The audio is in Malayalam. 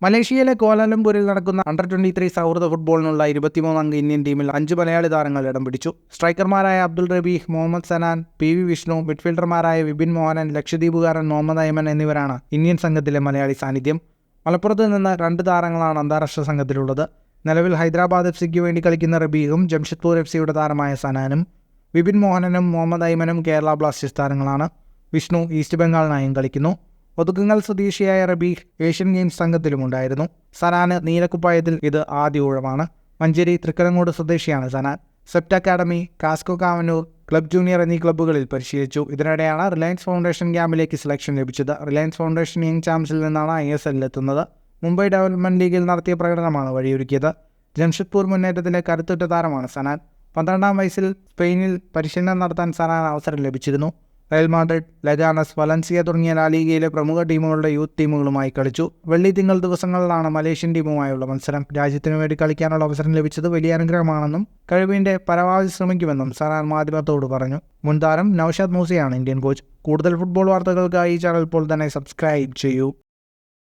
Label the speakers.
Speaker 1: മലേഷ്യയിലെ കോലാലംപൂരിൽ നടക്കുന്ന അണ്ടർ-23 സൗഹൃദ ഫുട്ബോളിനുള്ള 23-അംഗ ഇന്ത്യൻ ടീമിൽ 5 മലയാളി താരങ്ങൾ ഇടം പിടിച്ചു. സ്ട്രൈക്കർമാരായ അബ്ദുൾ റബീഹ്, മുഹമ്മദ് സനാൻ, PV വിഷ്ണു, മിഡ്ഫീൽഡർമാരായ വിപിൻ മോഹനൻ, ലക്ഷദ്വീപുകാരൻ മുഹമ്മദ് അയ്മൻ എന്നിവരാണ് ഇന്ത്യൻ സംഘത്തിലെ മലയാളി സാന്നിധ്യം. മലപ്പുറത്ത് നിന്ന് 2 താരങ്ങളാണ് അന്താരാഷ്ട്ര സംഘത്തിലുള്ളത്. നിലവിൽ ഹൈദരാബാദ് FC വേണ്ടി കളിക്കുന്ന റബീഹും ജംഷഡ്പൂർ FCയുടെ താരമായ സനാനും, വിപിൻ മോഹനനും മുഹമ്മദ് അയ്മനും കേരള ബ്ലാസ്റ്റേഴ്സ് താരങ്ങളാണ്. വിഷ്ണു ഈസ്റ്റ് ബംഗാളിനായും കളിക്കുന്നു. ഒതുക്കുങ്ങൽ സ്വദേശിയായ റബീഹ് ഏഷ്യൻ ഗെയിംസ് സംഘത്തിലുമുണ്ടായിരുന്നു. സനാന് നീലക്കുപ്പായത്തിൽ ഇത് ആദ്യ ഊഴമാണ്. മഞ്ചേരി തൃക്കലങ്ങോട് സ്വദേശിയാണ് Sanan. SEPT academy, Casco Kavannur, club junior എന്നീ ക്ലബ്ബുകളിൽ പരിശീലിച്ചു. ഇതിനിടെയാണ് റിലയൻസ് ഫൗണ്ടേഷൻ ക്യാമ്പിലേക്ക് സെലക്ഷൻ ലഭിച്ചത്. റിലയൻസ് ഫൗണ്ടേഷൻ യങ് ചാമ്പ്സിൽ നിന്നാണ് ISL-ലെത്തുന്നത്. മുംബൈ ഡെവലപ്മെന്റ് ലീഗിൽ നടത്തിയ പ്രകടനമാണ് വഴിയൊരുക്കിയത്. ജംഷഡ്പൂർ മുന്നേറ്റത്തിലെ കരുത്തുറ്റ താരമാണ് സനാൻ. 12-ാം വയസ്സിൽ സ്പെയിനിൽ പരിശീലനം നടത്താൻ സനാൻ അവസരം ലഭിച്ചിരുന്നു. റയൽ മാഡ്രിഡ്, ലഗാനസ്, വലൻസിയ തുടങ്ങിയ ലാലിഗയിലെ പ്രമുഖ ടീമുകളുടെ യൂത്ത് ടീമുകളുമായി കളിച്ചു. വെള്ളി തിങ്കൾ ദിവസങ്ങളിലാണ് മലേഷ്യൻ ടീമുമായുള്ള മത്സരം. രാജ്യത്തിനു വേണ്ടി കളിക്കാനുള്ള അവസരം ലഭിച്ചത് വലിയ അനുഗ്രഹമാണെന്നും കഴിവിന്റെ പരമാവധി ശ്രമിക്കുമെന്നും സനാൻ മാധ്യമത്തോട് പറഞ്ഞു. മുൻ താരം നൌഷാദ് മൂസയാണ് ഇന്ത്യൻ കോച്ച്. കൂടുതൽ ഫുട്ബോൾ വാർത്തകൾക്കായി ഈ ചാനൽ ഇപ്പോൾ തന്നെ സബ്സ്ക്രൈബ് ചെയ്യൂ.